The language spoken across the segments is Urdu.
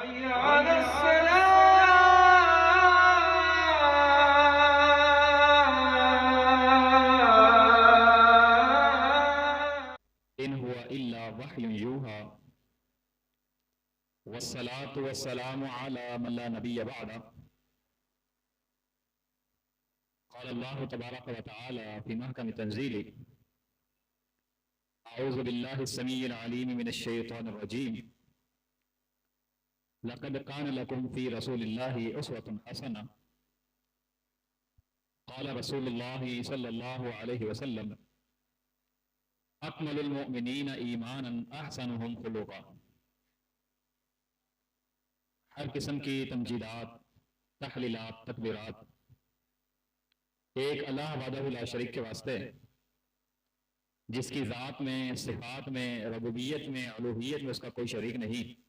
حي على الصلاة. إن هو إلا وحي يوحى والصلاة والسلام على من لا نبي بعده. قال الله تبارك وتعالى في محكم تنزيله: أعوذ بالله السميع العليم من الشيطان الرجيم. لقد كان لكم في رسول الله أسوة حسنة. قال رسول الله صلى الله عليه وسلم: أكمل المؤمنين إيمانا أحسنهم خلقا. ہر قسم کی تمجیدات، تحلیلات، تکبیرات ایک اللہ وحدہ لا شریک کے واسطے ہے، جس کی ذات میں، صفات میں، ربوبیت میں، الوہیت میں اس کا کوئی شریک نہیں۔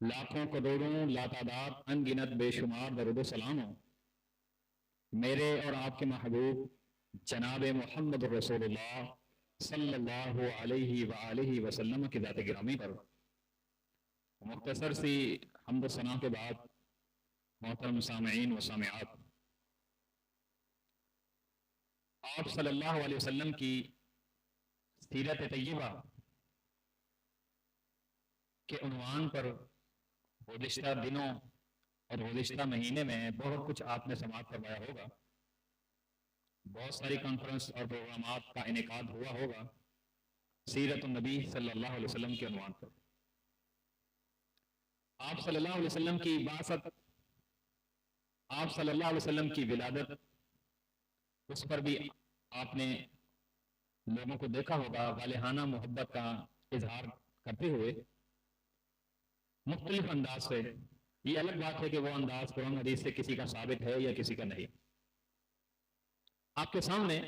لاکھوں کروڑوں لاتعداد ان گنت بے شمار درود و سلام ہو میرے اور آپ کے محبوب جناب محمد رسول اللہ صلی اللہ علیہ وآلہ وسلم کی ذات گرامی پر۔ مختصر سی حمد و ثنا کے بعد محترم سامعین و سامعات، آپ صلی اللہ علیہ وسلم کی سیرت طیبہ کے عنوان پر گزشتہ دنوں اور گزشتہ مہینے میں بہت کچھ آپ نے سماعت فرمایا ہوگا، بہت ساری کانفرنس اور پروگرامات کا انعقاد ہوا ہوگا سیرت النبی صلی اللہ علیہ وسلم کے عنوان پر۔ آپ صلی اللہ علیہ وسلم کی بعثت، آپ صلی اللہ علیہ وسلم کی ولادت، اس پر بھی آپ نے لوگوں کو دیکھا ہوگا والہانہ محبت کا اظہار کرتے ہوئے مختلف انداز سے۔ یہ الگ بات ہے کہ وہ انداز قرآن حدیث سے کسی کا ثابت ہے یا کسی کا نہیں۔ آپ کے سامنے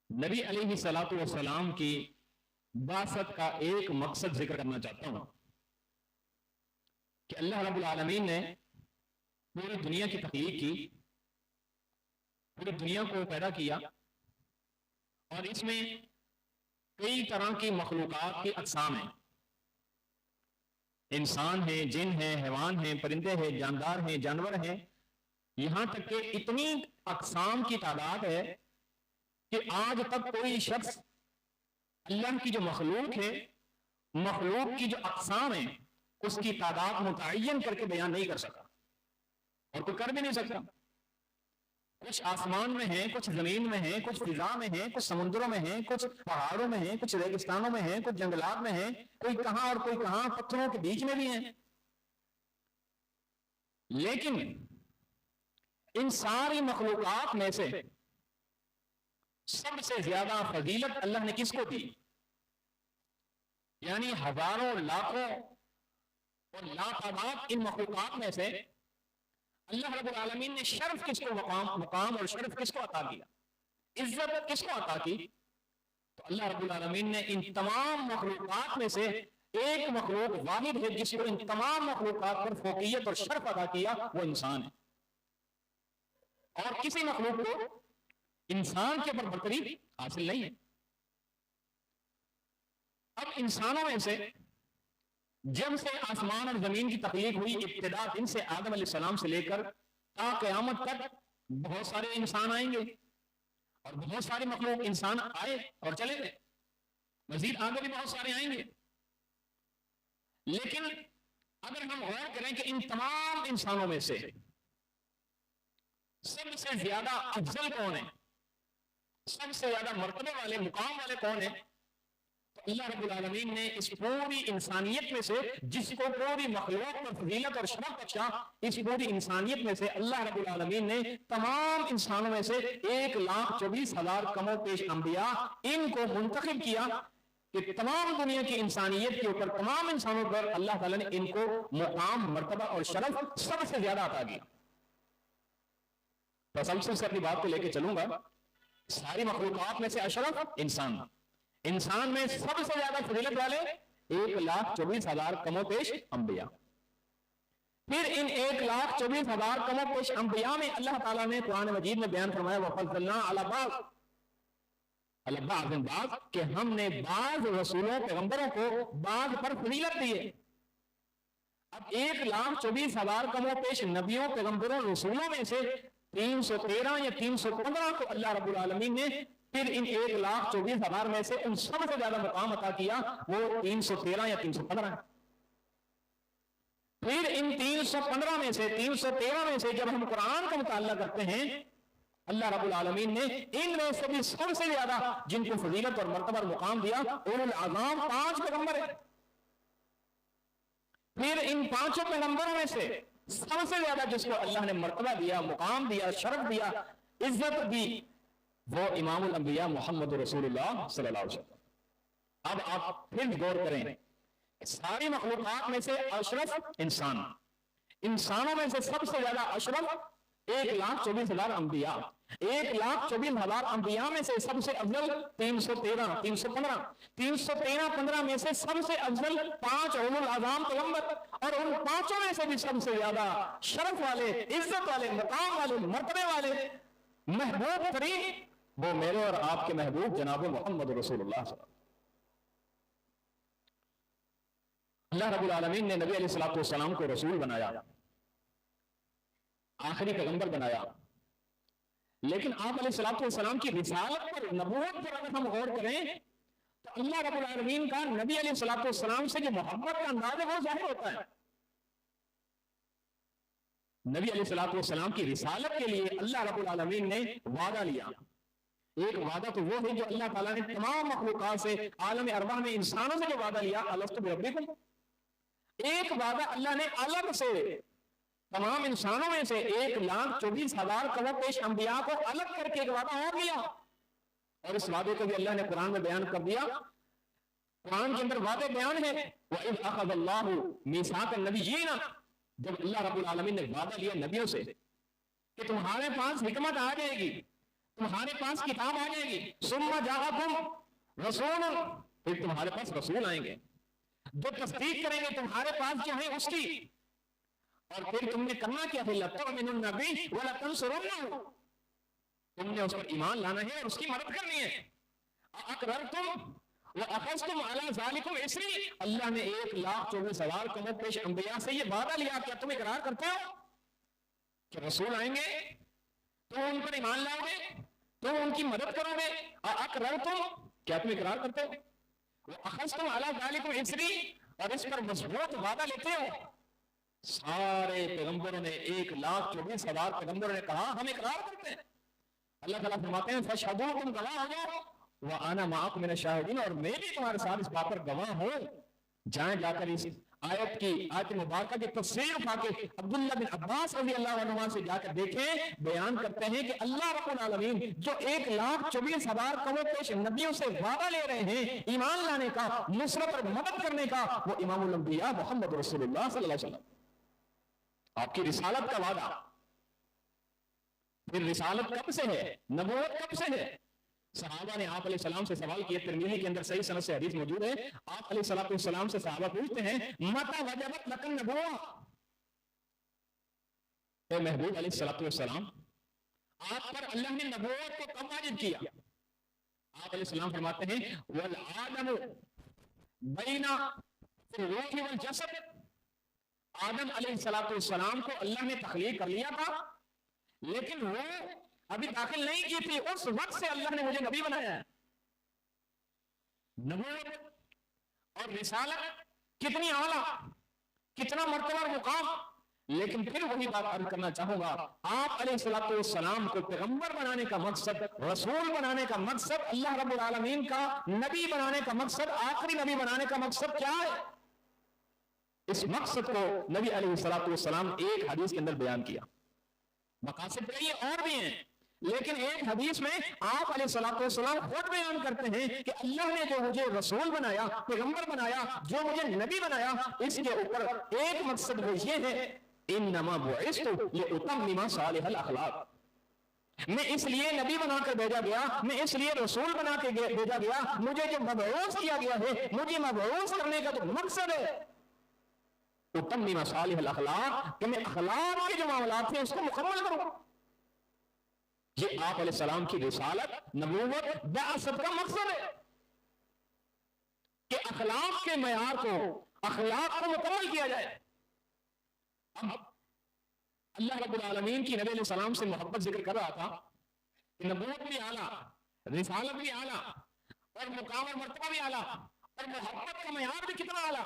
نبی علیہ الصلوۃ والسلام کی بعثت کا ایک مقصد ذکر کرنا چاہتا ہوں کہ اللہ رب العالمین نے پوری دنیا کی تخلیق کی، پوری دنیا کو پیدا کیا، اور اس میں کئی طرح کی مخلوقات کی اقسام ہیں۔ انسان ہیں، جن ہیں، حیوان ہیں، پرندے ہیں، جاندار ہیں، جانور ہیں، یہاں تک کہ اتنی اقسام کی تعداد ہے کہ آج تک کوئی شخص اللہ کی جو مخلوق ہے، مخلوق کی جو اقسام ہیں، اس کی تعداد متعین کر کے بیان نہیں کر سکا، اور کوئی کر بھی نہیں سکتا۔ کچھ آسمان میں ہیں، کچھ زمین میں ہیں، کچھ فضا میں ہیں، کچھ سمندروں میں ہیں، کچھ پہاڑوں میں ہیں، کچھ ریگستانوں میں ہیں، کچھ جنگلات میں ہیں، کوئی کہاں اور کوئی کہاں، پتھروں کے بیچ میں بھی ہیں۔ لیکن ان ساری مخلوقات میں سے سب سے زیادہ فضیلت اللہ نے کس کو دی؟ یعنی ہزاروں، لاکھوں اور لاتعداد ان مخلوقات میں سے اللہ رب العالمین نے شرف کس کو، مقام اور شرف کس کو عطا کیا، عزت کس کو عطا کی؟ تو اللہ رب العالمین نے ان تمام مخلوقات میں سے ایک مخلوق واحد ہے جس کو ان تمام مخلوقات پر فوقیت اور شرف عطا کیا، وہ انسان ہے۔ اور کسی مخلوق کو انسان کے اوپر برتری حاصل نہیں ہے۔ اب انسانوں میں سے جب سے آسمان اور زمین کی تخلیق ہوئی، ابتدا دن سے آدم علیہ السلام سے لے کر تا قیامت تک بہت سارے انسان آئیں گے، اور بہت سارے مخلوق انسان آئے اور چلے گئے، مزید آگے بھی بہت سارے آئیں گے۔ لیکن اگر ہم غور کریں کہ ان تمام انسانوں میں سے سب سے زیادہ افضل کون ہے، سب سے زیادہ مرتبے والے، مقام والے کون ہیں، تو اللہ رب العالمین نے اس پوری انسانیت میں سے، جس کو پوری مخلوق پر فضیلت اور شرف بخشا، اس پوری انسانیت میں سے اللہ رب العالمین نے تمام انسانوں میں سے 1,24,000 کم و بیش انبیاء ان کو منتخب کیا کہ تمام دنیا کی انسانیت کے اوپر، تمام انسانوں پر اللہ تعالیٰ نے ان کو مقام، مرتبہ اور شرف سب سے زیادہ عطا کیا۔ تسلسل سے اپنی بات کو لے کے چلوں گا۔ ساری مخلوقات میں سے اشرف انسان میں سب سے زیادہ فضیلت والے 1,24,000 کم و بیش انبیاء۔ پھر ان 1,24,000 کم و بیش انبیاء میں اللہ تعالیٰ نے قرآن مجید میں بیان فرمایا وَفَضَّلْنَا عَلَى بَعْضٍ، کہ ہم نے بعض رسولوں، پیغمبروں کو بعض پر فضیلت دی ہے۔ اب 1,24,000 کم و پیش نبیوں پیغمبروں رسولوں میں سے 313 یا 315 کو اللہ رب العالمین نے پھر ان 1,24,000 میں سے ان سب سے زیادہ مقام عطا کیا، وہ 313 یا 315 ہے۔ پھر ان 315 میں سے 313 میں سے جب ہم قرآن کا مطالعہ کرتے ہیں، اللہ رب العالمین نے ان میں سے بھی سب سے زیادہ جن کو فضیلت اور مرتبہ اور مقام دیا اولو العظام 5 پیغمبر ہیں۔ پھر ان 5 پیغمبروں میں سے سب سے زیادہ جس کو اللہ نے مرتبہ دیا، مقام دیا، شرف دیا، عزت دی، وہ امام الانبیاء محمد رسول اللہ صلی اللہ علیہ وسلم۔ اب آپ پھر غور کریں، ساری مخلوقات میں سے اشرف انسان، انسانوں میں سے سب سے زیادہ اشرف 1,24,000 انبیاء، 1,24,000 انبیاء میں سے سب سے افضل 313 میں سے سب سے افضل 5 اولو العظام پیغمبر، اور ان 5 میں سے بھی سب سے زیادہ شرف والے، عزت والے، مقام والے، مرتبے والے، محبوب ترین وہ میرے اور آپ کے محبوب جناب محمد رسول اللہ صلی اللہ علیہ وسلم۔ اللہ رب العالمین نے نبی علیہ السلام کو رسول بنایا، آخری پیغمبر بنایا، لیکن آپ علیہ السلام کی رسالت پر، نبوت پر اگر ہم غور کریں تو اللہ رب العالمین کا نبی علیہ السلام سے جو محبت کا انداز ہے وہ ظاہر ہوتا ہے۔ نبی علیہ السلام کی رسالت کے لیے اللہ رب العالمین نے وعدہ لیا۔ ایک وعدہ تو وہ ہے جو اللہ تعالیٰ نے تمام مخلوقات سے، عالم ارواح میں انسانوں سے جو وعدہ لیا، الست بربکم۔ ایک وعدہ اللہ نے الگ سے تمام انسانوں میں سے 1,24,000 کم و پیش انبیاء کو الگ کر کے ایک وعدہ اور لیا، اور اس وعدے کو بھی اللہ نے قرآن میں بیان کر دیا۔ قرآن کے اندر وعدے بیان ہے، وَإِذْ أَخَذَ اللَّهُ مِيثَاقَ النَّبِيِّينَ، جب اللہ رب العالمین نے وعدہ لیا نبیوں سے کہ تمہارے پاس حکمت آ جائے گی، تمہارے پاس کتاب آ جائے گی، ثُمَّ جَاءَكُمْ رَسُولٌ، پھر تمہارے پاس رسول آئیں گے جو تصدیق کریں گے تمہارے پاس جو ہے اس کی، اور پھر تم نے کرنا کیا ہے، لَتُؤْمِنُنَّ بِهِ وَلَتَنْصُرُنَّهُ، تم نے اس پر ایمان لانا ہے اور اس کی مدد کرنی ہے۔ أَأَقْرَرْتُمْ وَأَخَذْتُمْ عَلَى ذَلِكُمْ إِصْرِي، اللہ نے 1,24,000 کم و پیش انبیاء سے یہ وعدہ لیا، کیا تم اقرار کرتے ہو کہ رسول آئیں گے، تم ان پر ایمان لاؤ گے، تم ان کی مدد کرو گے؟ أَأَقْرَرْتُمْ، کیا تم اقرار کرتے ہو؟ وَأَخَذْتُمْ عَلَى ذَلِكُمْ إِصْرِي، اور اس پر مضبوط وعدہ لیتے ہو؟ سارے پیغمبروں نے، 1,24,000 پیغمبروں نے کہا ہم اقرار کرتے ہیں۔ اللہ تعالیٰ فرماتے ہیں فَاشْهَدُوا، تم گواہ ہو جاؤ، وَأَنَا مَعَكُم مِّنَ الشَّاهِدِينَ، اور میں بھی تمہارے ساتھ اس بات پر گواہ ہوں۔ جائیں جا کر اس آیت مبارکہ کی تفسیر اٹھا کے عبداللہ بن عباس رضی اللہ عنہ سے جا کر دیکھیں، بیان کرتے ہیں کہ اللہ رب العالمین جو 1,24,000 کم و پیش نبیوں سے وعدہ لے رہے ہیں ایمان لانے کا، نصرت اور مدد کرنے کا، وہ امام الانبیاء محمد رسول اللہ صلی اللہ علیہ وسلم، آپ کی رسالت کا وعدہ۔ پھر رسالت کب سے ہے، نبوت کب سے ہے؟ صحابہ نے آپ علیہ السلام سے سوال کیا، ترمذی کے اندر صحیح سند سے حدیث موجود ہے، آپ علیہ السلام سے صحابہ پوچھتے ہیں متى وجبت لك النبوة، اے محبوب علیہ السلام آپ پر اللہ نے نبوت کو کب واجب کیا؟ آپ علیہ السلام فرماتے ہیں والآدم بین الروح والجسد، آدم علیہ السلام کو اللہ نے تخلیق کر لیا تھا لیکن روح ابھی داخل نہیں کی تھی، اس وقت سے اللہ نے مجھے نبی بنایا ہے۔ نبوت اور رسالت کتنی اعلیٰ، کتنا مرتبہ اور مقام، لیکن پھر وہی بات عرض کرنا چاہوں گا، آپ علیہ السلام کو پیغمبر بنانے کا مقصد، رسول بنانے کا مقصد، اللہ رب العالمین کا نبی بنانے کا مقصد، آخری نبی بنانے کا مقصد کیا ہے؟ اس مقصد کو نبی علیہ السلام ایک حدیث کے اندر بیان کیا۔ مقاصد کئی اور بھی ہیں، لیکن ایک حدیث میں آپ علیہ السلام خود بیان کرتے ہیں کہ اللہ نے جو مجھے رسول بنایا، پیغمبر بنایا، جو مجھے نبی بنایا، اس کے اوپر ایک مقصد وہ یہ ہے انما بعثت لاتمم صالح الاخلاق، میں اس لیے نبی بنا کر بھیجا گیا، میں اس لیے رسول بنا کے بھیجا گیا، مجھے جو مبعوث کیا گیا ہے، مجھے مبعوث کرنے کا جو مقصد ہے اتمم صالح الاخلاق، کہ میں اخلاق کے جو معاملات ہیں اس کو مکمل کروں۔ یہ آپ علیہ السلام کی رسالت، نبوت، بعثت کا مقصد ہے کہ اخلاق کے معیار کو، اخلاق کو مکمل کیا جائے۔ اب اللہ رب العالمین کی نبی علیہ السلام سے محبت ذکر کر رہا تھا کہ نبوت بھی اعلیٰ، رسالت بھی اعلیٰ، اور مقام اور مرتبہ بھی اعلیٰ، اور محبت کا معیار بھی کتنا اعلیٰ۔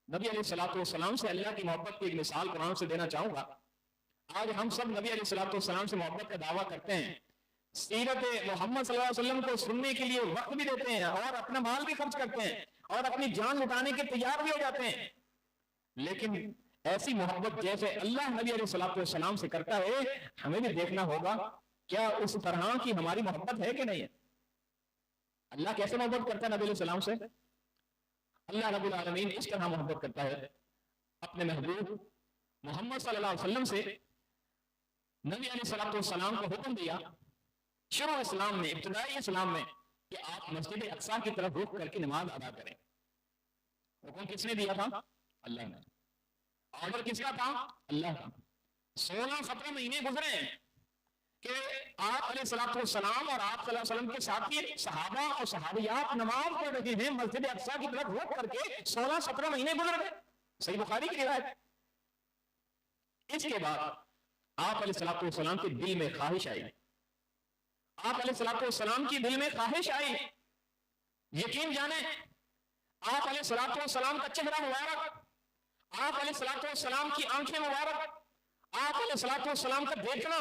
نبی علیہ السلام سے اللہ کی محبت کی ایک مثال قرآن سے دینا چاہوں گا۔ آج ہم سب نبی علیہ السلام سے محبت کا دعویٰ کرتے ہیں، سیرت محمد صلی اللہ علیہ وسلم کو سننے کے لیے وقت بھی دیتے ہیں اور اپنا مال بھی خرچ کرتے ہیں اور اپنی جان لٹانے کے تیار بھی ہو جاتے ہیں، لیکن ایسی محبت جیسے اللہ نبی علیہ السلام سے کرتا ہے ہمیں بھی دیکھنا ہوگا کیا اس طرح کی ہماری محبت ہے کہ نہیں ہے۔ اللہ کیسے محبت کرتا ہے نبی علیہ السلام سے؟ اللہ رب العالمین اس طرح محبت کرتا ہے، اپنے محبوب محمد صلی اللہ علیہ وسلم سے نبی علیہ السلام کو حکم دیا شروع اسلام میں، ابتدائی اسلام میں، کہ آپ مسجد اقصی کی طرف رخ کر کے نماز ادا کریں۔ حکم کس نے دیا تھا؟ اللہ نے۔ آرڈر کس کا تھا؟ اللہ کا۔ 16-17 مہینے گزرے ہیں کہ آپ علیہ السلام اور آپ صلی اللہ علیہ وسلم کے ساتھی صحابہ اور صحابیات نماز پڑھ رہے ہیں مسجد اقصی کی طرف رخ کر کے، 16-17 مہینے گزر گئے۔ صحیح بخاری کی روایت۔ اس کے بعد آپ علیہ السلام کے دل میں خواہش آئی، آپ علیہ السلام کی دل میں خواہش آئی، یقین جانیں آپ علیہ السلام کا چہرہ مبارک، آپ علیہ السلام کی آنکھیں مبارک، آپ علیہ السلام کا دیکھنا،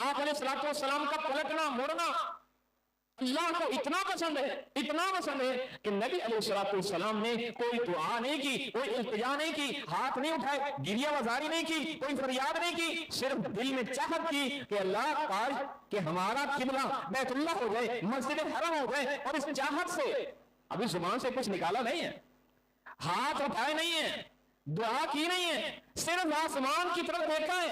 آپ علیہ السلام کا پلٹنا مڑنا اللہ کو اتنا پسند ہے کہ نبی علیہ السلام نے کوئی دعا نہیں کی، کوئی التجا نہیں کی، ہاتھ نہیں اٹھائے، گریہ وزاری نہیں کی، کوئی فریاد نہیں کی، صرف دل میں چاہت کی کہ اللہ کاش کہ ہمارا قبلہ بیت اللہ ہو جائے، مسجد حرم ہو جائے۔ اور اس چاہت سے ابھی زبان سے کچھ نکالا نہیں ہے، ہاتھ اٹھائے نہیں ہے، دعا کی نہیں ہے، صرف آسمان کی طرف دیکھا ہے،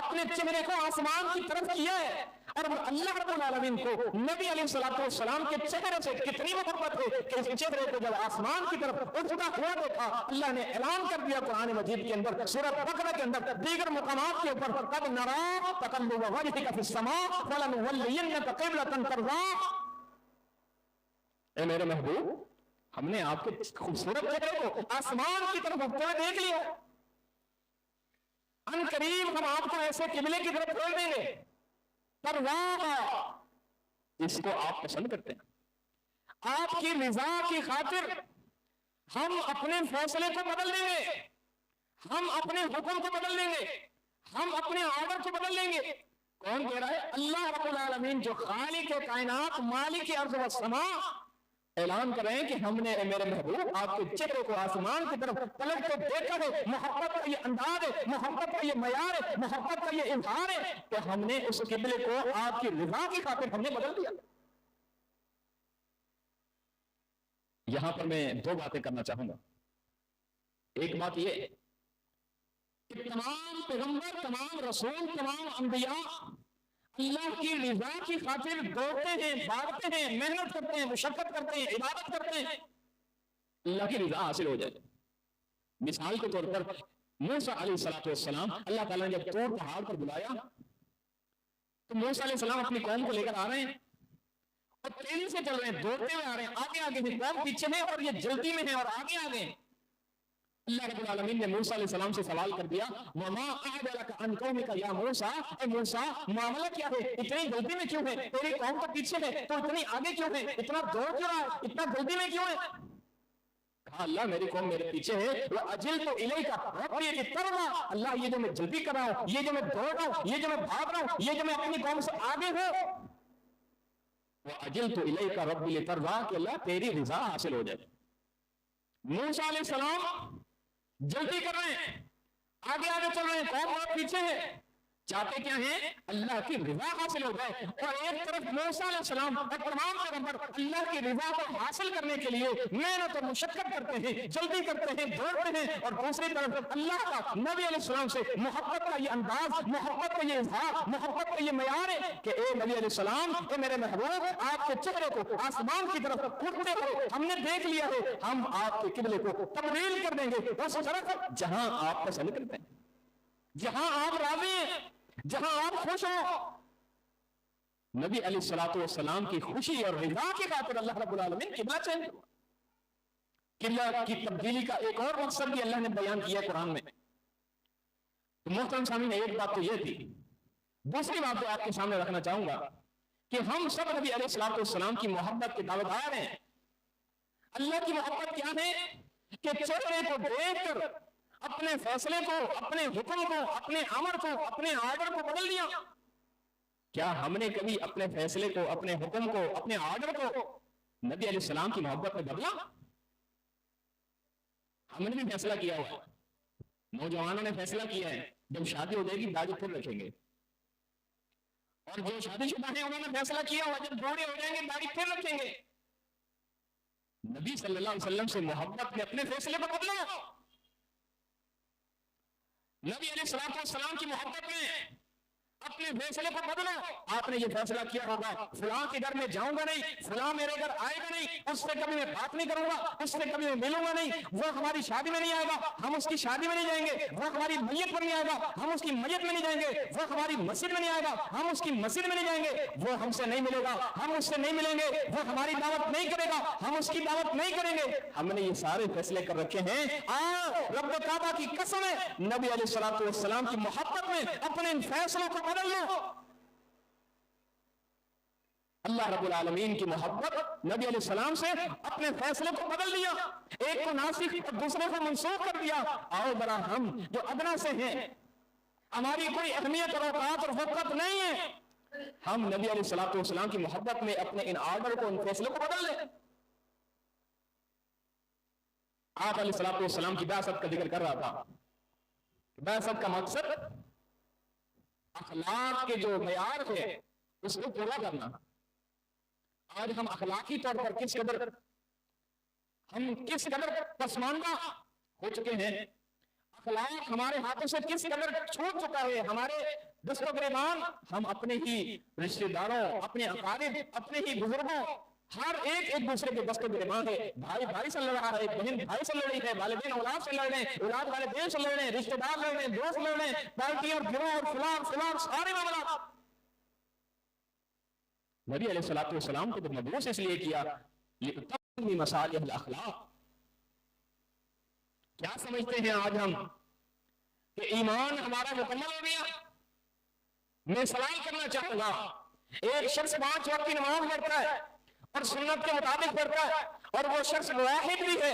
اپنے چہرے کو آسمان کی طرف کیا ہے۔ اور اللہ رب العالمین کو نبی علیہ السلام کے چہرے سے کتنی محبت ہے کہ اس چہرے کو جب آسمان کی طرف اٹھتا ہوا دیکھا، اللہ نے اعلان کر دیا قرآن مجید کے اندر، سورۃ بقرہ کے اندر، دیگر مقامات کے اوپر، قد نرى تقلب وجهك في السماء فلنولينك قبلة ترضاها۔ اے میرے محبوب، ہم نے آپ کے خوبصورت چہرے کو آسمان کی طرف اٹھتے ہوئے دیکھ لیا، ان قریب ہم آپ کو ایسے قبلے کی طرف پھیر دیں گے، ترضاها، اس کو آپ پسند کرتے ہیں۔ آپ کی رضا کی خاطر ہم اپنے فیصلے کو بدل دیں گے، ہم اپنے حکم کو بدل دیں گے، ہم اپنے آرڈر کو بدل دیں گے۔ کون کہہ رہا ہے؟ اللہ رب العالمین جو خالق کائنات، مالک ارض و سماء، اعلان کر رہے ہیں کہ ہم نے اے میرے محبوب آپ کے چہرے کو آسمان کی طرف پلٹ کے دیکھا ہے۔ محبت کا یہ انداز ہے، محبت کا یہ معیار ہے، محبت کا یہ اظہار ہے کہ ہم نے اس قبلے کو آپ کی رضا کی خاطر ہم نے بدل دیا۔ یہاں پر میں دو باتیں کرنا چاہوں گا۔ ایک بات یہ کہ تمام پیغمبر، تمام رسول، تمام انبیاء اللہ کی رضا کی خاطر دوڑتے ہیں، بھاگتے ہیں، محنت کرتے ہیں، مشقت کرتے ہیں، عبادت کرتے ہیں، اللہ کی رضا حاصل ہو جائے۔ مثال کے طور پر موسیٰ علیہ السلام، اللہ تعالیٰ نے جب طور پہاڑ پر بلایا تو موسیٰ علیہ السلام اپنی قوم کو لے کر آ رہے ہیں اور تیزی سے چل رہے ہیں، دوڑتے ہوئے آ رہے ہیں، آگے ہیں، قوم پیچھے ہے اور یہ جلدی میں ہے اور آگے ہیں۔ اللہ رب العالمین نے موسیٰ علیہ السلام سے سوال کر دیا، وَمَا أَعْدَلَكَ عَنْ قَوْمِكَ يَا مُوسَىٰ، اے موسیٰ معاملہ کیا ہے؟ اتنی جلدی میں کیوں ہے؟ تیری قوم تو پیچھے ہے، تو اتنی آگے کیوں ہے؟ اتنا دوڑ کیوں رہا ہے؟ اتنا جلدی میں کیوں ہے؟ کہا اللہ میری قوم میرے پیچھے ہے، وَأَجِلْتُ إِلَيْكَ رَبِّي لِتَرْضَىٰ، اللہ یہ جو میں جلدی کر رہا ہوں، یہ جو میں دوڑ رہا ہوں، یہ جو میں بھاگ رہا ہوں، یہ جو میں اپنی قوم سے آگے ہوں، وَأَجِلْتُ إِلَيْكَ رَبِّي لِتَرْضَىٰ، کہ اللہ تیری رضا حاصل ہو جائے۔ موسیٰ علیہ السلام جلدی کر رہے ہیں، آگے آگے چل رہے ہیں، قوم بہت پیچھے ہے، چاہتے کیا ہیں؟ اللہ کی رضا حاصل ہو جائے۔ اور ایک طرف موسیٰ علیہ السلام اور تمام پیغمبر اللہ کی رضا کو حاصل کرنے کے لیے محنت اور مشقت کرتے ہیں، جلدی کرتے ہیں، دوڑتے ہیں، اور دوسری طرف اللہ کا نبی علیہ السلام سے محبت کا یہ انداز، محبت کا یہ اظہار، محبت کا یہ معیار ہے کہ اے نبی علیہ السلام، اے میرے محبوب، آپ کے چہرے کو آسمان کی طرف اٹھتے ہوئے ہم نے دیکھ لیا ہے، ہم آپ کے قبلے کو تبدیل کر دیں گے اس طرف جہاں آپ پسند کرتے ہیں، جہاں آپ راضی ہیں، جہاں آپ خوش ہو۔ نبی علیہ السلام کی خوشی اور رضا کی خاطر اللہ رب العالمین قبلہ چینج ہوا۔ قبلہ کی تبدیلی کا ایک اور مقصد بھی اللہ نے بیان کیا قرآن میں، تو محترم سامعین، ایک بات تو یہ تھی. دوسری بات تو آپ کے سامنے رکھنا چاہوں گا کہ ہم سب نبی علیہ الصلوۃ والسلام کی محبت کے دعویدار ہیں. اللہ کی محبت کیا ہے کہ چہرے کو دیکھ کر اپنے فیصلے کو، اپنے حکم کو، اپنے امر کو، اپنے آرڈر کو بدل دیا. کیا ہم نے کبھی اپنے فیصلے کو، اپنے حکم کو، اپنے آرڈر کو نبی علیہ السلام کی محبت میں بدلا؟ ہم نے بھی فیصلہ کیا ہوا ہے. نوجوانوں نے فیصلہ کیا ہے جب شادی ہو جائے گی داڑھی پھر رکھیں گے، اور جو شادی شدہ ہیں انہوں نے فیصلہ کیا ہوا جب بوڑھے ہو جائیں گے داڑھی پھر رکھیں گے. نبی صلی اللہ علیہ وسلم سے محبت میں اپنے فیصلے کو بدلو. نبی علیہ الصلوۃ والسلام کی محبت میں اپنے فیصلے کو بدلو. آپ نے یہ فیصلہ کیا ہوگا فلاں کے گھر میں جاؤں گا نہیں، فلاں میرے گھر آئے گا نہیں، اس سے کبھی میں بات نہیں کروں گا، اس سے کبھی میں ملوں گا نہیں، وہ ہماری شادی میں نہیں آئے گا، ہم اس کی شادی میں نہیں جائیں گے، وہ ہماری میت پر نہیں آئے گا، ہم اس کی میت میں نہیں جائیں گے، وہ ہماری مسجد میں نہیں آئے گا، ہم اس کی مسجد میں نہیں جائیں گے، وہ ہم سے نہیں ملے گا، ہم اس سے نہیں ملیں گے، وہ ہماری دعوت نہیں کرے گا، ہم اس کی دعوت نہیں کریں گے. ہم نے یہ سارے فیصلے کر رکھے ہیں. رب کعبہ کی قسم ہے، نبی علیہ الصلوۃ والسلام کی محبت میں اپنے ان فیصلوں کو بدل لو. اللہ رب العالمین کی محبت نبی علیہ السلام سے اپنے فیصلے کو بدل دیا. ایک کو ناسخ اور دوسرے کو منسوخ کر دیا. آؤ برا ہم جو ادنا سے ہیں، ہماری کوئی اہمیت اور اوقات اور وقت نہیں ہے، ہم نبی علیہ الصلوۃ والسلام کی محبت میں اپنے ان آرڈر کو، ان فیصلوں کو بدل لیں. آپ علیہ الصلوۃ والسلام کی بعثت کا ذکر کر رہا تھا. بعثت کا مقصد اخلاق کے جو معیار ہے اس کو پورا کرنا. آج ہم اخلاقی طور پر کس قدر پسماندہ ہو چکے ہیں. اخلاق ہمارے ہاتھوں سے کس قدر چھوٹ چکا ہے. ہمارے دست و گریبان ہم اپنے ہی رشتہ داروں، اپنے اقارب، اپنے ہی بزرگوں، ہر ایک دوسرے کے دست و گریبان ہے. بھائی بھائی سے لڑ رہا ہے، بہن بھائی سے لڑ رہی ہے، والدین اولاد سے لڑ رہے ہیں، اولاد والدین سے لڑ رہے ہیں، رشتہ دار لڑ رہے ہیں، دوست لڑ رہے ہیں، پارٹی اور گروہ اور فلاں سارے معاملات. نبی علیہ الصلوۃ والسلام کو تو مبعوث اس لیے کیا لِتَتَمِّ مَصَالِحِ الْأَخْلَاقِ. کیا سمجھتے ہیں آج ہم کہ ایمان ہمارا مکمل ہو گیا؟ میں سوال کرنا چاہوں گا، ایک شخص 5 وقت کی نماز پڑھتا ہے اور سنت کے مطابق پڑھتا ہے اور وہ شخص واحد بھی ہے،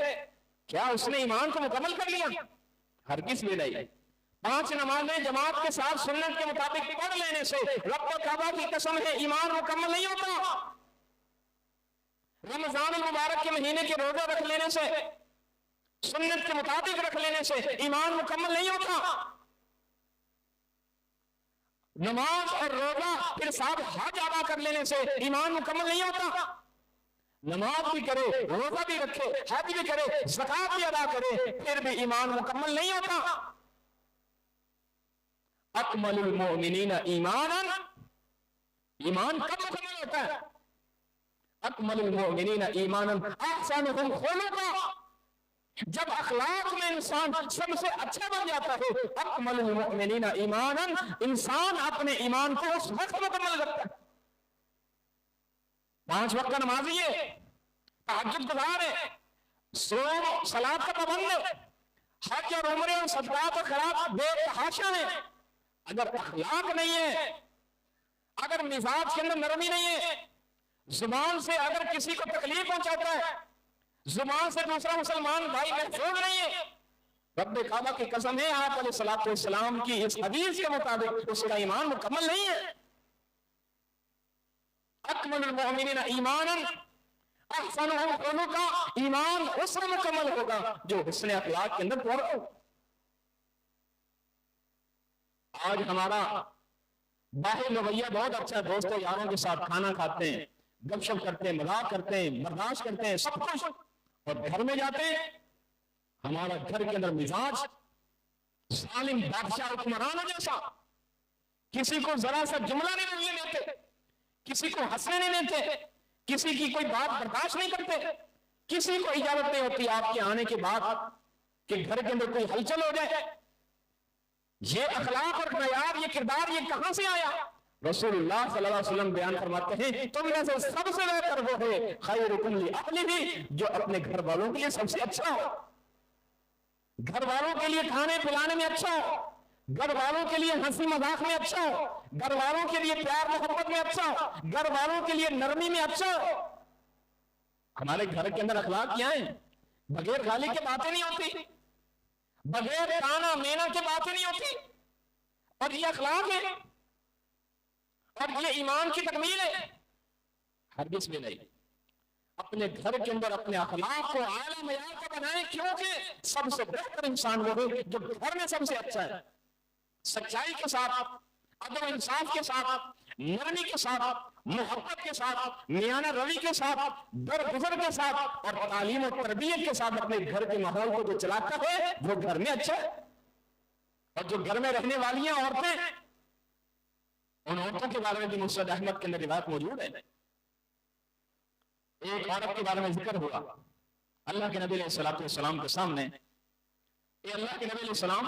کیا اس نے ایمان کو مکمل کر لیا؟ ہرگز بھی نہیں. 5 نمازیں جماعت کے ساتھ سنت کے مطابق پڑھ لینے سے رب کعبہ کی قسم ہے ایمان مکمل نہیں ہوتا. رمضان المبارک کے مہینے کے روزے رکھ لینے سے، سنت کے مطابق رکھ لینے سے ایمان مکمل نہیں ہوتا. نماز اور روزہ پھر ساتھ حج ادا کر لینے سے ایمان مکمل نہیں ہوتا. نماز بھی کرے، روزہ بھی رکھے، حج بھی کرے، زکات بھی ادا کرے، پھر بھی ایمان مکمل نہیں ہوتا. اکمل المؤمنین ایمانا، ایمان کب مکمل ہوتا ہے؟ اکمل المؤمنین ایمانا احسنهم خلقا، جب اخلاق میں انسان سب سے اچھا بن جاتا ہے. اکمل المؤمنین ایمانا، انسان اپنے ایمان کو اس وقت مکمل کرتا ہے. 5 وقت کا نمازی ہے، تہجد گزار ہے، صوم صلاۃ کا پابند ہے، حج اور عمرے اور صدقات اور خیرات بے تحاشا ہے. اگر اخلاق نہیں ہے، اگر مزاج کے اندر نرمی نہیں ہے، زبان سے اگر کسی کو تکلیف پہنچاتا ہے، زبان سے دوسرا مسلمان بھائی محفوظ نہیں ہے، رب کعبہ کی قسم ہے آپ علیہ الصلوۃ والسلام کی اس حدیث کے مطابق اس کا ایمان مکمل نہیں ہے. اکمل المؤمنین ایمانا احسنهم خلقا، ایمان اس میں مکمل ہوگا جو حسن اخلاق کے اندر پورا ہو. آج ہمارا باہر رویہ بہت اچھا، دوستوں یاروں کے ساتھ کھانا کھاتے ہیں، گپ شپ کرتے ہیں، مذاق کرتے ہیں، برداشت کرتے ہیں، سب کچھ، اور گھر میں جاتے ہیں ہمارا گھر کے اندر مزاج ظالم بادشاہ حکمرانوں جیسا. کسی کو ذرا سا جملہ نہیں بولنے دیتے، کسی کو ہنسنے نہیں دیتے، کسی کی کوئی بات برداشت نہیں کرتے، کسی کو اجازت نہیں ہوتی آپ کے آنے کے بعد کہ گھر کے اندر کوئی ہلچل ہو جائے. یہ اخلاق اور معیار، یہ کردار، یہ کہاں سے آیا؟ رسول اللہ صلی اللہ علیہ وسلم بیان فرماتے ہیں تم میں سے سب سے بہتر وہ ہے خیرکم لأہلہ، جو اپنے گھر والوں کے لیے سب سے اچھا ہو، گھر والوں کے لیے کھانے پلانے میں اچھا ہو، گھر والوں کے لیے ہنسی مذاق میں اچھا ہو، گھر والوں کے لیے پیار محبت میں اچھا ہو، گھر والوں کے لیے نرمی میں اچھا ہو۔ ہمارے گھر کے اندر اخلاق کیا ہیں؟ بغیر گالی کے باتیں نہیں ہوتی، بغیر تانا مینا کے باتیں نہیں ہوتی، اور یہ اخلاق ہے اور یہ ایمان کی تکمیل ہے۔ ہرگز بھی نہیں۔ اپنے گھر کے اندر اپنے اخلاق کو اعلیٰ معیار کا بنائیں، کیونکہ سب سے بہتر انسان وہ ہے جو گھر میں سب سے اچھا ہے، سچائی کے ساتھ، عدل و انصاف کے ساتھ، نرمی کے ساتھ، محبت کے ساتھ، میانہ روی کے ساتھ، درگزر کے ساتھ اور تعلیم و تربیت کے ساتھ اپنے گھر کے ماحول کو جو چلاتا ہے وہ گھر میں اچھا ہے۔ اور جو گھر میں رہنے والی ہیں عورتیں، ان عورتوں کے بارے میں بھی مسند احمد کے اندر روایت موجود ہے۔ ایک عورت کے بارے میں ذکر ہوا اللہ کے نبی علیہ الصلوۃ والسلام کے سامنے، یہ اللہ کے نبی علیہ السلام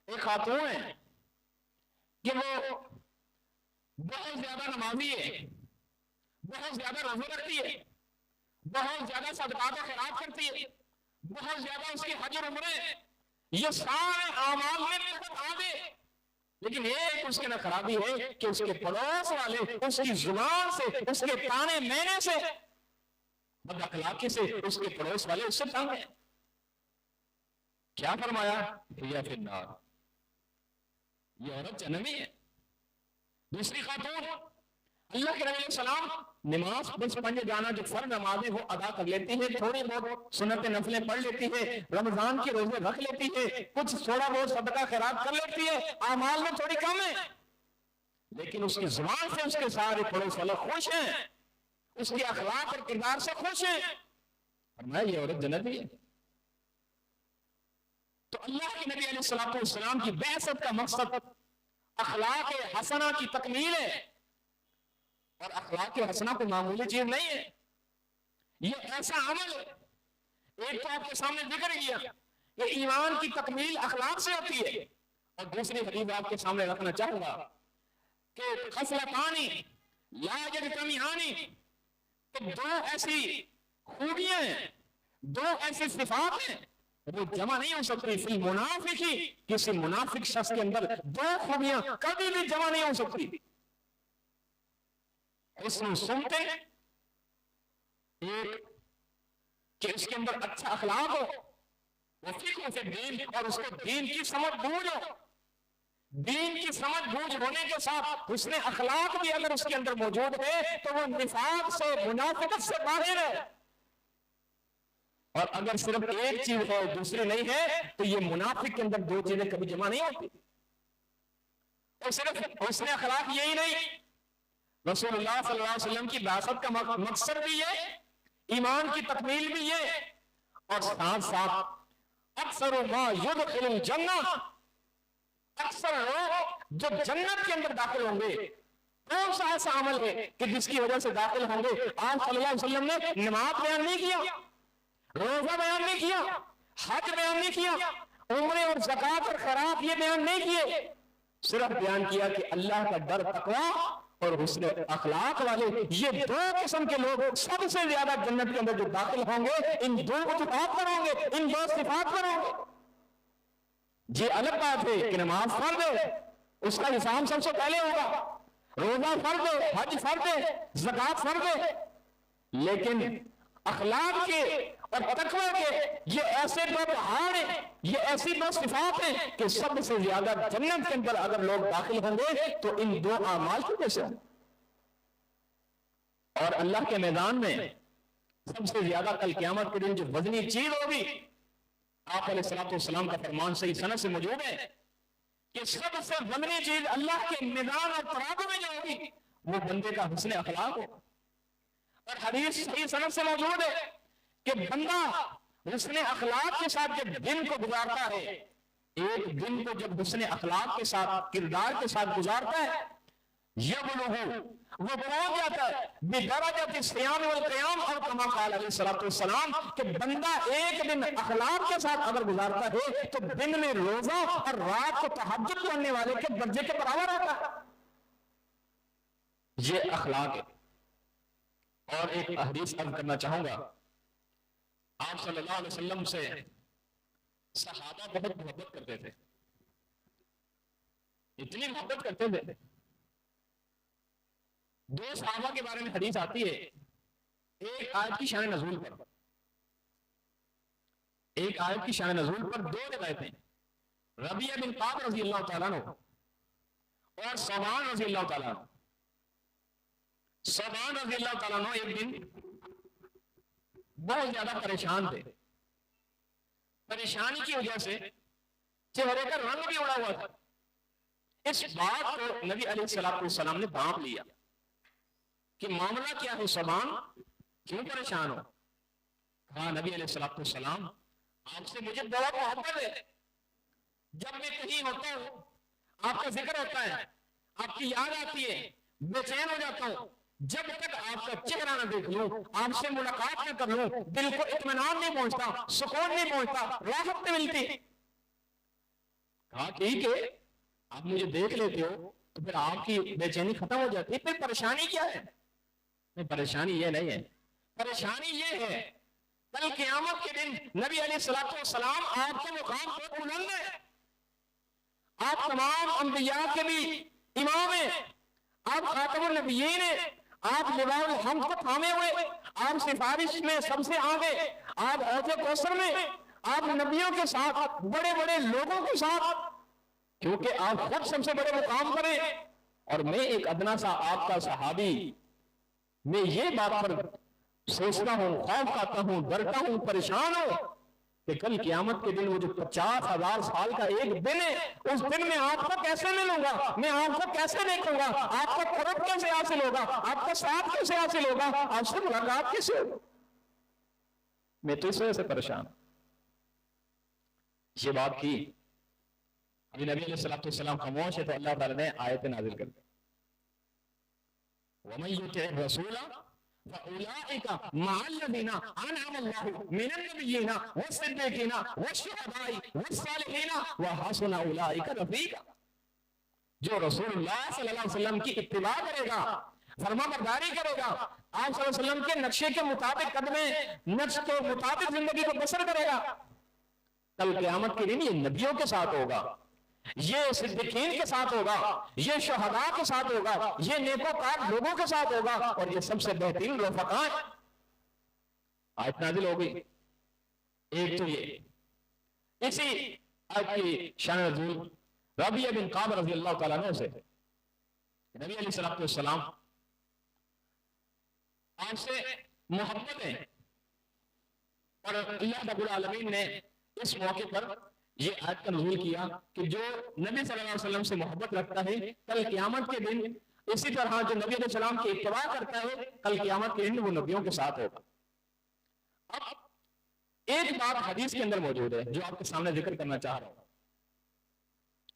ایک خاتون ہے کہ وہ بہت زیادہ نمازی ہے، بہت زیادہ روزے رکھتی ہے، بہت زیادہ صدقات و خیرات کرتی ہے، بہت زیادہ اس کی حج اور عمرے، یہ سارے اعمال میں بہت آگے، لیکن ایک اس کے نہ خرابی ہے کہ اس کے پڑوس والے اس کی زبان سے، اس کے تانے مینے سے، بد اخلاقی سے اس کے پڑوس والے اس سے تنگ ہیں۔ کیا فرمایا؟ یا فی النار، یہ عورت جہنمی ہے۔ دوسری خاتون، اللہ کے نبی علیہ السلام نماز بس پڑھنے جانا، جو فرض نمازیں وہ ادا کر لیتی ہے، تھوڑی بہت سنت نفلیں پڑھ لیتی ہے، رمضان کے روزے رکھ لیتی ہے، کچھ تھوڑا بہت صدقہ خیرات کر لیتی ہے، اعمال میں تھوڑی کم ہے، لیکن اس کی زبان سے اس کے سارے پڑوس والے خوش ہیں، اس کے اخلاق اور کردار سے خوش ہیں۔ فرمایا یہ عورت جنتی ہے۔ تو اللہ کے نبی علیہ السلام کی بعثت کا مقصد اخلاق حسنہ کی تکمیل ہے، اور اخلاق حسنہ کو معمولی چیز نہیں ہے، یہ ایسا عمل ہے۔ ایک تو آپ کے سامنے ذکر کیا کہ ایمان کی تکمیل اخلاق سے ہوتی ہے، اور دوسری حدیث آپ کے سامنے رکھنا چاہوں گا کہ خصلتان لا یجتمعان، کہ دو ایسی خوبیاں ہیں، دو ایسی صفات ہیں، وہ جمع نہیں ہو سکتی۔ فی المنافقی، کسی منافق شخص کے اندر دو خوبیاں کبھی بھی جمع نہیں ہو سکتی۔ حسن سنتے، ایک کہ اس کے اندر اچھا اخلاق ہو، وہ فقہ فی الدین، اور اس کو دین کی سمجھ بوجھ ہو۔ دین کی سمجھ بوجھ ہونے کے ساتھ حسن اخلاق بھی اگر اس کے اندر موجود ہے تو وہ نفاق سے، منافقت سے باہر ہے۔ اور اگر صرف ایک چیز ہے دوسری نہیں ہے تو یہ منافق کے اندر دو چیزیں کبھی جمع نہیں ہوتی۔ اور صرف حسن اخلاق یہی نہیں، رسول اللہ صلی اللہ علیہ وسلم کی بعثت کا مقصد بھی یہ، ایمان کی تکمیل بھی یہ، اور ساتھ ساتھ اکثر ما یدخل الجنہ، اکثر لوگ جو جنت کے اندر داخل ہوں گے، کون سا ایسا عمل ہے کہ جس کی وجہ سے داخل ہوں گے؟ آپ صلی اللہ علیہ وسلم نے نماز بیان نہیں کیا، روزہ بیان نہیں کیا، حج بیان نہیں کیا، عمرے اور زکوٰۃ اور خیرات یہ بیان نہیں کیے، صرف بیان کیا کہ اللہ کا ڈر، تقویٰ اور حسن اخلاق والے یہ دو قسم کے لوگ سب سے زیادہ جنت کے اندر جو داخل ہوں گے، ان دو صفات پر ہوں گے، ان دو صفات پر ہوں گے۔ یہ الگ بات ہے کہ نماز فرض ہے، اس کا حساب سب سے پہلے ہوگا، روزہ فرض ہے، حج فرض ہے، زکوٰۃ فرض ہے، لیکن اخلاق کے اور تقویٰ کے یہ ایسے دو پہاڑ ہیں، یہ ایسی دو صفات ہیں کہ سب سے زیادہ جنت کے اندر اگر لوگ داخل ہوں گے تو ان دو اعمال کی وجہ سے۔ اور اللہ کے میدان میں سب سے زیادہ کل قیامت کے دن جو وزنی چیز ہوگی، آپ علیہ الصلوۃ والسلام کا فرمان صحیح سند سے موجود ہے کہ سب سے وزنی چیز اللہ کے میدان اور ترازو میں جو ہوگی وہ بندے کا حسن اخلاق ہو۔ اور حدیث صحیح سند سے موجود ہے کہ بندہ حسن اخلاق کے ساتھ جب دن کو گزارتا ہے، ایک دن کو جب حسن اخلاق کے ساتھ، کردار کے ساتھ گزارتا ہے، یبلغ، وہ پہنچ جاتا ہے بدرجۃ الصیام والقیام، اور کما قال علیہ الصلوۃ والسلام کہ بندہ ایک دن اخلاق کے ساتھ اگر گزارتا ہے تو دن میں روزہ اور رات کو تہجد پڑھنے والے کے درجے کے برابر ہوتا ہے۔ یہ اخلاق ہے۔ اور ایک حدیث عرض کرنا چاہوں گا، آپ صلی اللہ علیہ وسلم سے صحابہ بہت محبت کرتے تھے، اتنی محبت کرتے تھے. دو صحابہ کے بارے میں حدیث آتی ہے ایک آیت کی شان نزول پر. ایک آیت کی شان نزول پر دو روایتیں ربیعہ بن کعب رضی اللہ تعالیٰ عنہ اور ثوبان رضی اللہ تعالیٰ عنہ. ثوبان رضی اللہ تعالیٰ عنہ ایک دن بہت زیادہ پریشان تھے. پریشانی کی وجہ سے چہرے کا رنگ بھی اڑا ہوا تھا. اس بات کو نبی علیہ السلام نے بھانپ لیا کہ معاملہ کیا ہے ثوبان, کیوں پریشان ہو؟ کہا نبی علیہ السلام آپ سے مجھے بہت محبت ہے. جب میں کہیں ہوتا ہوں آپ کا ذکر ہوتا ہے, آپ کی یاد آتی ہے, بے چین ہو جاتا ہوں. جب تک آپ کا چہرہ نہ دیکھ لوں, آپ سے ملاقات نہ کر لوں, دل کو اطمینان نہیں پہنچتا, سکون نہیں پہنچتا, راحت نہیں ملتی. کہا ٹھیک ہے آپ مجھے دیکھ لیتے ہو تو پھر آپ کی بے چینی ختم ہو جاتی ہے. پھر پریشانی کیا ہے؟ نہیں, پریشانی یہ نہیں ہے. پریشانی یہ ہے کل قیامت کے دن نبی علیہ السلام آپ کے مقام پر بلند ہے. آپ تمام انبیاء کے بھی امام ہیں, آپ خاتم النبیین ہیں, آپ لواء الحمد کو تھامے ہوئے, آپ سفارش میں سب سے آگے, آپ حوض کوثر میں, آپ نبیوں کے ساتھ, بڑے بڑے لوگوں کے ساتھ, کیونکہ آپ خود سب سے بڑے مقام پر ہیں. اور میں ایک ادنا سا آپ کا صحابی, میں یہ بات پر سوچتا ہوں, خوف کھاتا ہوں, ڈرتا ہوں, پریشان ہوں کہ کل قیامت کے دن وہ جو 50,000 سال کا ایک دن ہے, اس دن میں آپ کو کیسے ملوں گا, میں آپ کو کیسے دیکھوں گا, آپ کا قرب کیسے حاصل ہوگا, آپ کا ساتھ کیسے حاصل ہوگا, آپ سے ملاقات کیسے ہوگا. میں تو اس وجہ سے پریشان. یہ بات کی ابھی نبی علیہ السلام خاموش ہے تو اللہ تعالیٰ نے آیت نازل کر دی وَمَن يُطِعِ الرَّسُولَ فَأُولَٰئِكَ مَعَ الَّذِينَ أَنْعَمَ اللَّهُ مِنَ النَّبِيِّينَ وَالصِّدِّيقِينَ وَالشُّهَدَاءِ وَالصَّالِحِينَ وَحَسُنَ أُولَٰئِكَ رَفِيقًا. جو رسول اللہ صلی اللہ علیہ وسلم کی اتباع کرے گا, فرما برداری کرے گا, آپ صلی اللہ علیہ وسلم کے نقشے کے مطابق قدمیں, نقش کے مطابق زندگی کو بسر کرے گا, کل قیامت کے دن یہ نبیوں کے ساتھ ہوگا, یہ صدیقین کے ساتھ ہوگا, یہ شہداء کے ساتھ ہوگا, یہ نیکوکار لوگوں کے ساتھ ہوگا, اور یہ سب سے بہترین رفقاء ہیں. آیت نازل ہو گئی. ایک تو یہ اسی آیت کی شان نزول ربیعہ بن کعب رضی اللہ تعالیٰ عنہ سے نبی علیہ السلام آپ سے محبت ہے, اور اللہ رب العالمین نے اس موقع پر یہ آیت کا نزول کیا کہ جو نبی صلی اللہ علیہ وسلم سے محبت رکھتا ہے کل قیامت کے دن اسی طرح جو نبی علیہ السلام کی اتباع کرتا ہے کل قیامت کے دن وہ نبیوں کے ساتھ ہوگا. اب ایک بات حدیث کے اندر موجود ہے جو آپ کے سامنے ذکر کرنا چاہ رہا ہوں.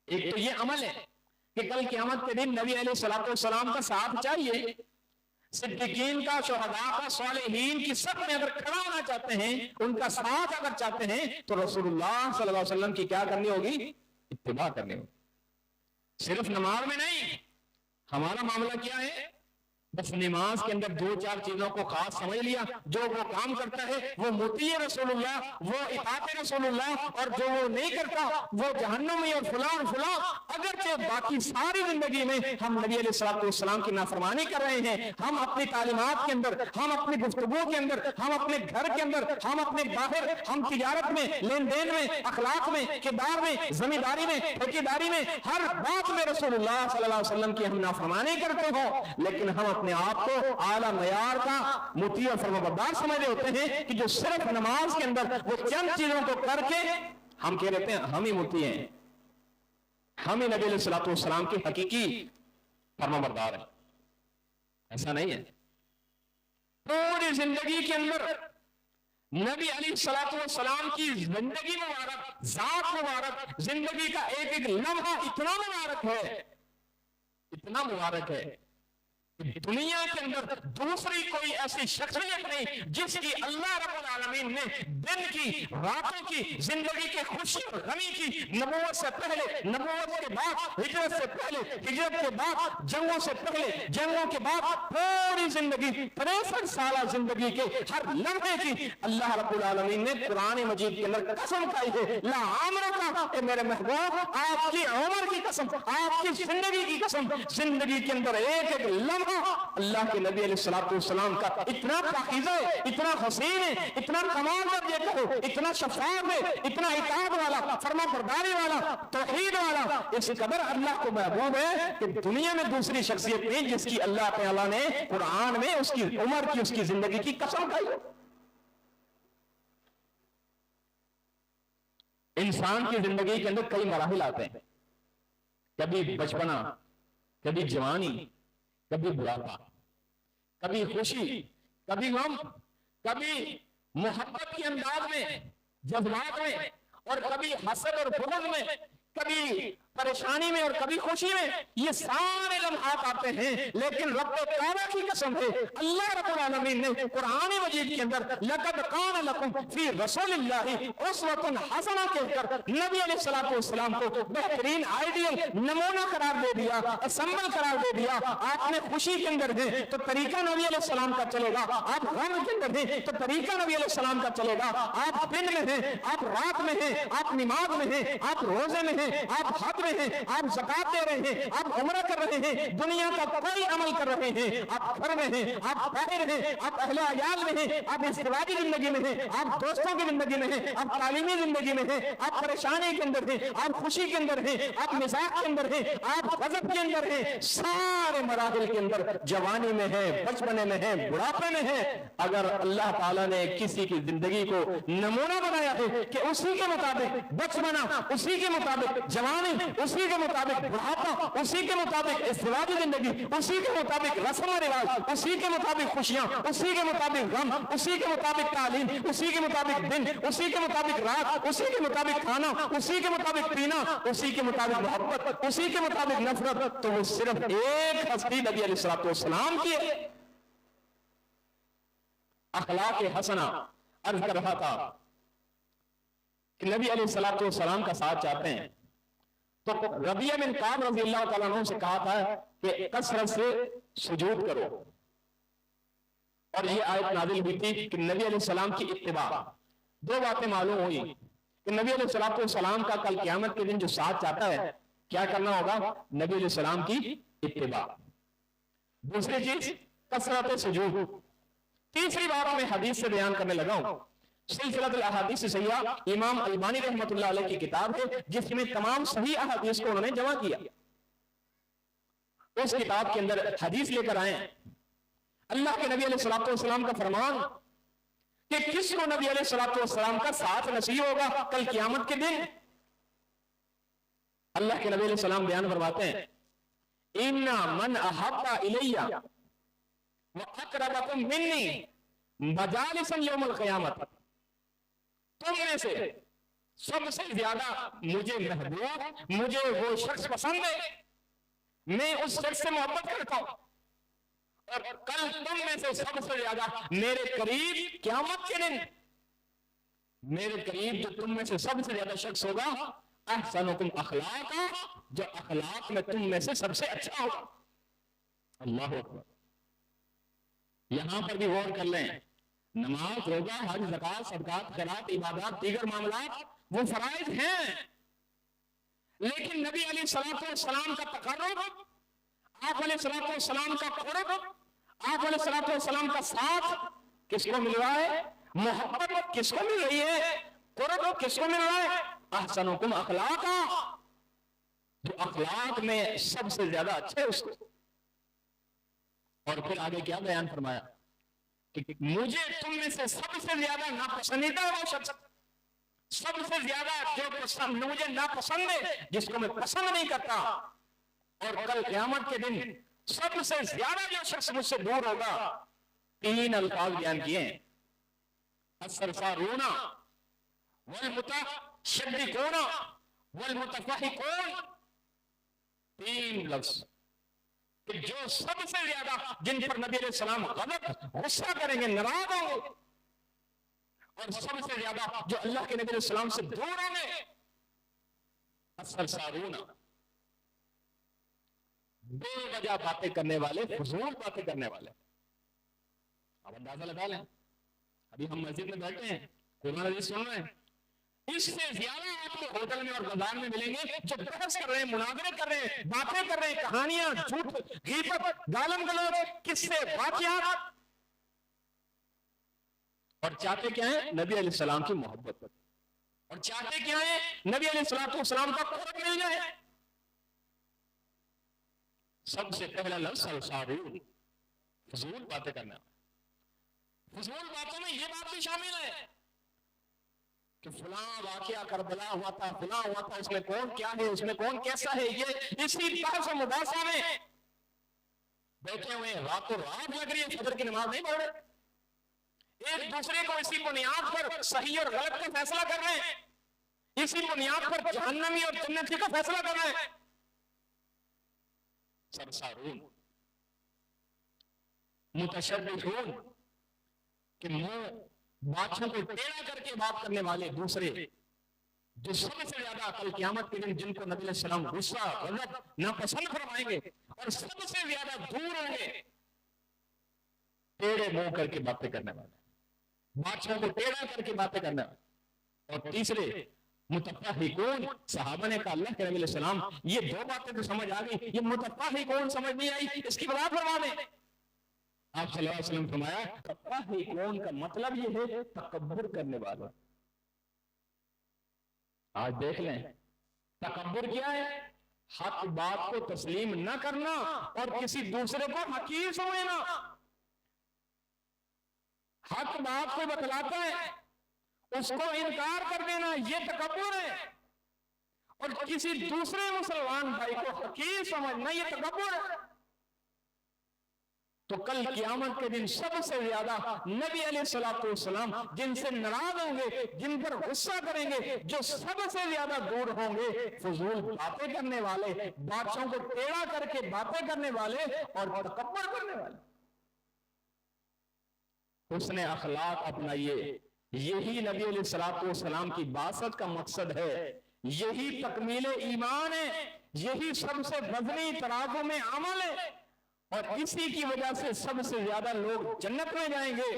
ایک تو یہ عمل ہے کہ کل قیامت کے دن نبی علیہ السلام کا ساتھ چاہیے, صدیقین کا, شہداء کا, صالحین کی سب میں اگر کھڑا ہونا چاہتے ہیں, ان کا ساتھ اگر چاہتے ہیں تو رسول اللہ صلی اللہ علیہ وسلم کی کیا کرنی ہوگی؟ اتباع کرنی ہوگی. صرف نماز میں نہیں, ہمارا معاملہ کیا ہے؟ بس نماز کے اندر 2-4 چیزوں کو خاص سمجھ لیا, جو وہ کام کرتا ہے وہ مطیع رسول اللہ, وہ اطاعت رسول اللہ, اور جو وہ نہیں کرتا وہ جہنمی اور فلاں فلاں. اگرچہ باقی ساری زندگی میں ہم نبی علیہ السلام کی نافرمانی کر رہے ہیں, ہم اپنی تعلیمات کے اندر, ہم اپنی گفتگو کے اندر, ہم اپنے گھر کے اندر, ہم اپنے باہر, ہم تجارت میں, لین دین میں, اخلاق میں, کردار میں, زمینداری میں, ٹھیکیداری میں, ہر بات میں رسول اللہ صلی اللہ علیہ وسلم کی ہم نافرمانی کرتے ہوں, لیکن ہم اپنے آپ کو اعلیٰ معیار کا مطیع اور فرمانبردار سمجھ رہے ہوتے ہیں کہ جو صرف نماز کے اندر وہ چند چیزوں کو کر کے ہم کہہ رہتے ہیں ہم ہی مطیع ہیں, ہم ہی نبی علیہ السلام کی حقیقی فرمانبردار ہیں. ایسا نہیں ہے. پوری زندگی کے اندر نبی علیہ السلام کی زندگی مبارک, ذات مبارک, زندگی کا ایک ایک لمحہ اتنا مبارک ہے, اتنا مبارک ہے دنیا کے اندر دوسری کوئی ایسی شخصیت نہیں جس کی اللہ رب العالمین نے دن کی راتوں کی زندگی کے خوشی اور غمی کی نبوت سے پہلے نبوت کے بعد ہجرت سے پہلے ہجرت کے بعد جنگوں سے پہلے جنگوں کے بعد پوری زندگی 63 سالہ زندگی کے ہر لمحے کی اللہ رب العالمین نے قرآن مجید کے اندر قسم کھائی ہے لا عمرک اے میرے محبوب آپ کی عمر کی قسم آپ کی زندگی کی قسم زندگی کے اندر ایک ایک لمحہ اللہ کے نبی علیہ الصلوۃ والسلام کا اتنا پاکیزہ ہے اتنا حسین ہے اتنا کمال درجے کا ہے اتنا شفاف ہے اتنا اطاعت والا فرما برداری والا توحید والا اس قدر اللہ کو محبوب ہے کہ دنیا میں دوسری شخصیت نہیں جس کی اللہ تعالیٰ نے قرآن میں اس کی عمر کی اس کی زندگی کی قسم کھائی ہے۔ انسان کی زندگی کے اندر کئی مراحل آتے ہیں، کبھی بچپنا، کبھی جوانی، کبھی بڑھاپا، کبھی خوشی، کبھی غم، کبھی محبت کے انداز میں، جذبات میں، اور کبھی حسد اور بغض میں، کبھی پریشانی میں اور کبھی خوشی میں، یہ سارے لمحات آتے ہیں، لیکن رب تعالیٰ کی قسم ہے اللہ رب العالمین نے قرآن مجید کے اندر لقد کان لکم فی رسول اللہ اسوۃ حسنہ کہہ کر نبی علیہ الصلوۃ والسلام کو بہترین آئیڈیل نمونہ قرار دے دیا، اسمبل قرار دے دیا۔ آپ نے خوشی کے اندر ہیں تو طریقہ نبی علیہ السلام کا چلے گا، آپ غم کے اندر ہیں تو طریقہ نبی علیہ السلام کا چلے گا، آپ دن میں ہیں، آپ رات میں ہیں، آپ نماز میں ہیں، آپ روزے میں ہیں، آپ حج میں ہیں، آپ زکات دے رہے ہیں، آپ عمرہ کر رہے ہیں، دنیا کا کوئی عمل کر رہے ہیں، آپ گھر میں ہیں، آپ باہر ہیں، آپ اہل عیال میں ہیں، آپ ازدواجی زندگی میں ہیں، آپ دوستوں کی زندگی میں ہیں، آپ تعلیمی زندگی میں ہیں، آپ پریشانی کے اندر ہیں، آپ خوشی کے اندر ہیں، آپ مزاح کے اندر ہیں، آپ غضب کے اندر ہیں، سارے مراحل کے اندر جوانی میں ہیں، بچپنے میں ہیں، بڑھاپے میں ہیں۔ اگر اللہ تعالیٰ نے کسی کی زندگی کو نمونہ بنایا ہے کہ اسی کے مطابق بچپنا، اسی کے مطابق جوانی، اسی کے مطابق بڑھاپا، اسی کے مطابق ازدواجی زندگی، اسی کے مطابق رسم و رواج، اسی کے مطابق خوشیاں، اسی کے مطابق غم، اسی کے مطابق تعلیم، اسی کے مطابق دن، اسی کے مطابق رات، اسی کے مطابق کھانا، اسی کے مطابق پینا، اسی کے مطابق محبت، اسی کے مطابق نفرت، تو وہ صرف ایک ہستی نبی علیہ الصلوۃ والسلام کی ہے۔ اخلاق حسنہ عرض کر رہا تھا کہ نبی علیہ الصلوۃ والسلام کا ساتھ چاہتے ہیں تو ربیعہ بن کعب رضی اللہ تعالیٰ عنہ سے کہا تھا کہ کثرت سے سجود کرو، اور یہ آیت نازل ہوئی تھی کہ نبی علیہ السلام کی اتباع۔ دو باتیں معلوم ہوئی کہ نبی علیہ الصلوۃ والسلام کا کل قیامت کے دن جو ساتھ چاہتا ہے کیا کرنا ہوگا؟ نبی علیہ السلام کی اتباع۔ دوسری چیز کثرت سجود۔ تیسری بات میں حدیث سے بیان کرنے لگا ہوں، سلسلۃ الاحادیث صحیحہ امام البانی رحمۃ اللہ علیہ کی کتاب ہے جس میں تمام صحیح احادیث کو انہوں نے جمع کیا۔ اس کتاب کے اندر حدیث لے کر آئے ہیں اللہ کے نبی علیہ الصلوۃ والسلام کا فرمان کہ کس کو نبی علیہ الصلوۃ والسلام کا ساتھ نصیب ہوگا کل قیامت کے دن۔ اللہ کے نبی علیہ السلام بیان فرماتے ہیں ان من احب الی واقربکم منی مجالسا یوم القیامت، تم میں سے سب سے زیادہ مجھے محبوب، مجھے وہ شخص پسند ہے، میں اس شخص سے محبت کرتا ہوں، اور کل تم میں سے سب سے زیادہ میرے قریب قیامت کے دن، میرے قریب جو تم میں سے سب سے زیادہ شخص ہوگا احسنکم اخلاقا، جو اخلاق میں تم میں سے سب سے اچھا ہوگا۔ اللہ اکبر۔ یہاں پر بھی غور کر لیں، نماز، روزہ، حج، زکات، صدقات، خیرات، عبادات، دیگر معاملات وہ فرائض ہیں، لیکن نبی علیہ الصلوۃ والسلام کا تقرب، آپ علیہ الصلوۃ والسلام کا قرب، آپ علیہ الصلوۃ والسلام کا ساتھ کس کو مل رہا ہے؟ محبت کس کو مل رہی ہے؟ قرب کس کو مل رہا ہے؟ احسنکم اخلاقا، جو اخلاق میں سب سے زیادہ اچھے اس کو۔ اور پھر آگے کیا بیان فرمایا کہ مجھے تم میں سے سب سے زیادہ ناپسندیدہ وہ شخص، سب سے زیادہ جو مجھے ناپسند ہے، جس کو میں پسند نہیں کرتا، اور کل قیامت کے دن سب سے زیادہ جو شخص مجھ سے دور ہوگا، تین الفاظ بیان کیے ہیں، السرسارون والمتشدقون والمتفحقون، تین لفظ۔ کہ جو سب سے زیادہ جن پر نبی علیہ السلام غضب غصہ کریں گے، ناراض ہوں گے، اور سب سے زیادہ جو اللہ کے نبی علیہ السلام سے دور ہوں گے، السرسارون، بے وجہ باتیں کرنے والے، فضول باتیں کرنے والے. اب اندازہ لگا لیں، ابھی ہم مسجد میں بیٹھے ہیں، قرآن حدیث سن رہے ہیں، اس سے زیادہ آپ کو ہوٹل میں اور بازار میں ملیں گے جو بحث کر رہے ہیں، مناظرے کر رہے ہیں، باتیں کر رہے ہیں، کہانیاں، جھوٹ، غیبت، گالم گلوچ، قصے، واقعات، اور چاہتے کیا ہیں؟ نبی علیہ السلام کی محبت. اور چاہتے کیا ہیں؟ نبی علیہ السلام کا قرب مل جائے. سب سے پہلا لفظ سرسارون، فضول باتیں کرنا. فضول باتوں میں یہ بات بھی شامل ہے کہ فلاں واقعہ کربلا ہوا تھا، فلاں ہوا تھا، اس میں کون کیا ہے، اس میں کون کیسا ہے. یہ اسی بحث و مباحثہ میں بیٹھے ہوئے ہیں، راتوں رات لگ رہی ہے، فجر کی نماز نہیں پڑھ رہے، ایک دوسرے کو اسی بنیاد پر صحیح اور غلط کا فیصلہ کر رہے ہیں، اسی بنیاد پر جہنمی اور جنتی کا فیصلہ کر رہے ہیں. سرسارون، متشددون، کہ منہ باتوں کو ٹیڑھا کر کے بات کرنے والے دوسرے، جو سب سے زیادہ کل قیامت کے دن جن کو نبی علیہ السلام غصہ، غضب، ناپسند فرمائیں گے اور سب سے زیادہ دور ہوں گے، ٹیڑھے منہ کر کے باتیں کرنے والے، باتوں کو ٹیڑھا کر کے باتیں کرنے والے. اور تیسرے متفاہقون، صحابہ نے کہا اللہ کے نبی علیہ السلام یہ دو باتیں تو سمجھ آ گئی، یہ متفاہقون سمجھ نہیں آئی، اس کی وضاحت فرما دیں. آپ صلی اللہ علیہ وسلم فرمایا متفاہقون کا مطلب یہ ہے تکبر کرنے والا. آج دیکھ لیں تکبر کیا ہے؟ حق بات کو تسلیم نہ کرنا اور کسی دوسرے کو حقیر سمجھنا. حق بات کو بتلاتا ہے اس کو انکار کر دینا، یہ تکبر ہے. اور کسی دوسرے مسلمان بھائی کو حقیر سمجھنا، یہ تکبر ہے. تو کل قیامت کے دن سب سے زیادہ نبی علیہ السلام جن سے ناراض ہوں گے، جن پر غصہ کریں گے، جو سب سے زیادہ دور ہوں گے، فضول باتیں کرنے والے، باتوں کو ٹیڑھا کر کے باتیں کرنے والے اور تکبر کرنے والے. حسن اخلاق اپنائیے، یہی نبی علیہ السلام کی بعثت کا مقصد ہے، یہی تکمیل ایمان ہے، یہی سب سے وزنی ترازو میں عمل ہے، اور اسی کی وجہ سے سب سے زیادہ لوگ جنت میں جائیں گے.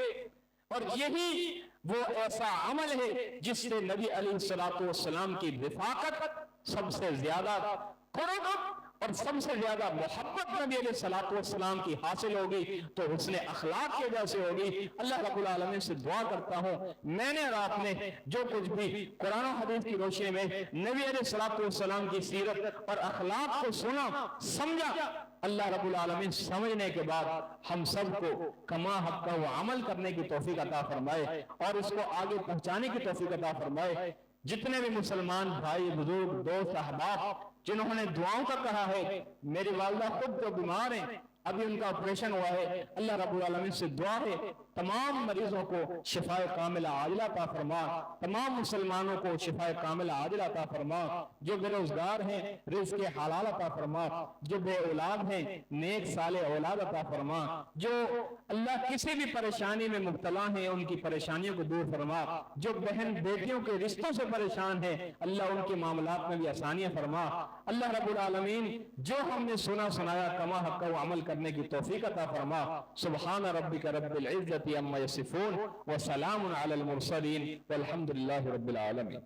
اور یہی وہ ایسا عمل ہے جس سے نبی علیہ السلام کی رفاقت، سب سے زیادہ قرب اور سب سے زیادہ محبت نبی علیہ السلام کی حاصل ہوگی. تو حسن اخلاق کی وجہ سے ہوگی. اللہ رب العالمین سے دعا کرتا ہوں میں نے اور آپ نے جو کچھ بھی قرآن و حدیث کی روشنی میں نبی علیہ السلام کی سیرت اور اخلاق کو سنا، سمجھا، اللہ رب العالمین سمجھنے کے بعد ہم سب کو کما حق کا وہ عمل کرنے کی توفیق عطا فرمائے اور اس کو آگے پہنچانے کی توفیق عطا فرمائے. جتنے بھی مسلمان بھائی، بزرگ، دوست، احباب جنہوں نے دعاؤں کا کہا ہے، میری والدہ خود جو بیمار ہیں، ابھی ان کا آپریشن ہوا ہے، اللہ رب العالمین سے دعا ہے تمام مریضوں کو شفاء کاملہ عاجلہ عطا فرما، تمام مسلمانوں کو شفاء کاملہ عاجلہ عطا فرما. جو بے روزگار ہیں رزق حلال عطا فرما، جو بے اولاد ہیں نیک صالح اولاد عطا فرما، جو اللہ کسی بھی پریشانی میں مبتلا ہیں ان کی پریشانیوں کو دور فرما، جو بہن بیٹیوں کے رشتوں سے پریشان ہیں اللہ ان کے معاملات میں بھی آسانیاں فرما. اللہ رب العالمین جو ہم نے سنایا کما حق و عمل کرنے کی توفیق عطا فرما. سبحان ربک رب العزت عما یصفون وسلام علی المرسلین والحمد للہ رب العالمین.